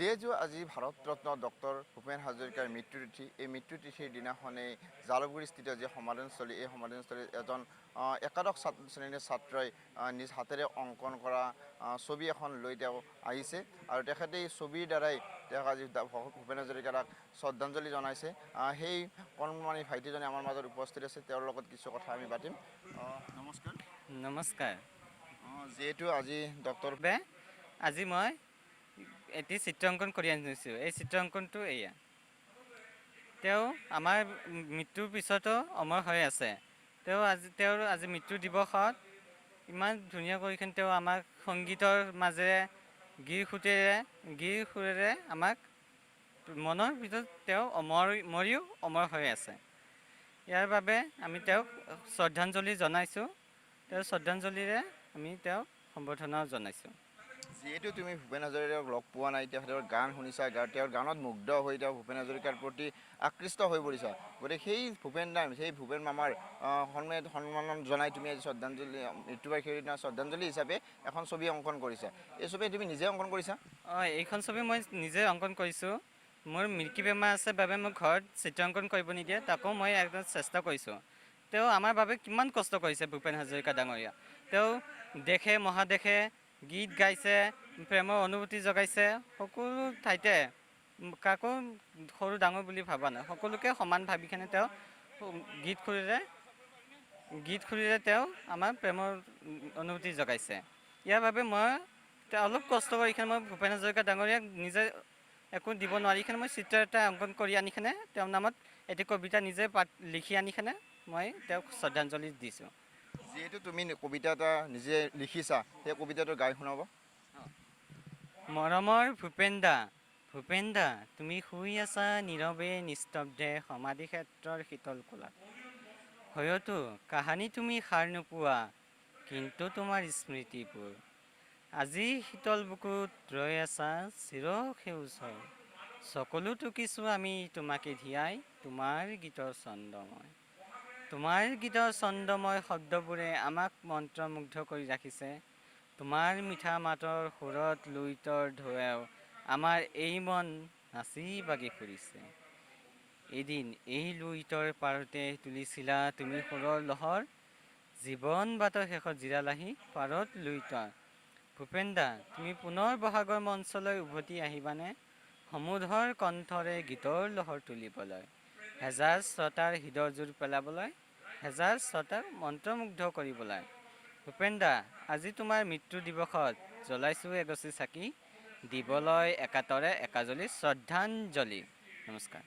যিহেতু আজি ভাৰতৰত্ন ডক্টৰ ভূপেন হাজৰিকাৰ মৃত্যুতিথি এই মৃত্যুতিথিৰ দিনাখনেই জালুকগুৰিস্থিত যি সমাধানস্থলী এই সমাধানস্থলীত এজন একাদশ শ্ৰেণীৰ ছাত্ৰই নিজ হাতেৰে অংকন কৰা ছবি এখন লৈ তেওঁ আহিছে আৰু তেখেতে এই ছবিৰ দ্বাৰাই তেওঁক আজি ভূপেন হাজৰিকাক শ্ৰদ্ধাঞ্জলি জনাইছে। সেই কণমানি ভাইটিজনে আমাৰ মাজত উপস্থিত আছে, তেওঁৰ লগত কিছু কথা আমি পাতিম। নমস্কাৰ। নমস্কাৰ। যিহেতু আজি ডক্টৰ আজি মই এটি চিত্ৰ অংকন কৰি আনিছোঁ। এই চিত্ৰ অংকনটো এয়া, তেওঁ আমাৰ মৃত্যুৰ পিছতো অমৰ হৈ আছে। তেওঁৰ আজি মৃত্যু দিৱসত ইমান ধুনীয়া কৰিখন তেওঁ আমাক সংগীতৰ মাজেৰে গীৰ সুৰেৰে আমাক মনৰ ভিতৰত তেওঁ মৰিও অমৰ হৈ আছে। ইয়াৰ বাবে আমি তেওঁক শ্ৰদ্ধাঞ্জলি জনাইছোঁ। তেওঁৰ শ্ৰদ্ধাঞ্জলিৰে আমি তেওঁক সম্বৰ্ধনাও জনাইছোঁ। যিহেতু তুমি ভূপেন হাজৰিকাক লগ পোৱা নাই, তেখেতৰ গান শুনিছা, তেওঁৰ গানত মুগ্ধ হৈ তেওঁ ভূপেন হাজৰিকাৰ প্ৰতি আকৃষ্ট হৈ পৰিছা। গতিকে সেই ভূপেন মামাৰ সন্মান জনাই তুমি আজি শ্ৰদ্ধাঞ্জলি মৃত্যুবাৰ্ষিকীৰ দিনা শ্ৰদ্ধাঞ্জলি হিচাপে এখন ছবি অংকন কৰিছা। এই ছবি তুমি নিজে অংকন কৰিছা? এইখন ছবি মই নিজে অংকন কৰিছোঁ। মোৰ মিল্কি বেমাৰ আছে বাবে মোক ঘৰত চিত্ৰ অংকন কৰিব নিদিয়ে, তাকো মই একদম চেষ্টা কৰিছোঁ। তেওঁ আমাৰ বাবে কিমান কষ্ট কৰিছে ভূপেন হাজৰিকা ডাঙৰীয়া। তেওঁ দেশে মহাদেশে গীত গাইছে, প্ৰেমৰ অনুভূতি জগাইছে। সকলো ঠাইতে কাকো সৰু ডাঙৰ বুলি ভবা নাই, সকলোকে সমান ভাবিকেনে তেওঁ গীত সুৰেৰে তেওঁ আমাৰ প্ৰেমৰ অনুভূতি জগাইছে। ইয়াৰ বাবে মই অলপ কষ্ট কৰি মই ভূপেন হাজৰিকা ডাঙৰীয়াক নিজে একো দিব নোৱাৰি মই চিত্ৰ এটা অংকন কৰি আনিকেনে তেওঁৰ নামত এটি কবিতা নিজে লিখি আনিকেনে মই তেওঁক শ্ৰদ্ধাঞ্জলি দিছোঁ। যিহেতু তুমি কবিতা এটা নিজে লিখিছা, সেই কবিতাটো গাই শুনাব। মৰমৰ ভূপেন দা তুমি শুই আছা নীৰৱে নিস্তব্ধে সমাধি ক্ষেত্ৰৰ শীতল কোলাত। হয়তো কাহানী তুমি সাৰ নোপোৱা, কিন্তু তোমাৰ স্মৃতিবোৰ আজি শীতল বুকুত ৰৈ আছা চিৰ সেউজ হৈ। সকলো টুকিছোঁ আমি তোমাকে ধিয়াই, তোমাৰ গীতৰ ছন্দময় শব্দবোৰে আমাক মন্ত্ৰমুগ্ধ কৰি ৰাখিছে। তোমাৰ মিঠা মাতৰ সুৰত লুইতৰ ঢৌৱেও আমাৰ এই মন নাচি বাগি ফুৰিছে। এদিন এই লুইতৰ পাৰতে তুলিছিলা তুমি সুৰৰ লহৰ, জীৱন বাটৰ শেষত জিৰালাহি পাৰত লুইতৰ। ভূপেন দা তুমি পুনৰ বহাগৰ মঞ্চলৈ উভতি আহিবানে, সমুধৰ কণ্ঠৰে গীতৰ লহৰ তুলিবলৈ, হেজাৰ শ্ৰোতাৰ হৃদয় জোৰ পেলাবলৈ, হেজাৰ শ্ৰোতাক মন্ত্ৰমুগ্ধ কৰিবলৈ। ভূপেন দা আজি তোমাৰ মৃত্যু দিৱসত জ্বলাইছোঁ এগছি চাকি, দিবলৈ একাতৰে একাজলি শ্ৰদ্ধাঞ্জলি। নমস্কাৰ।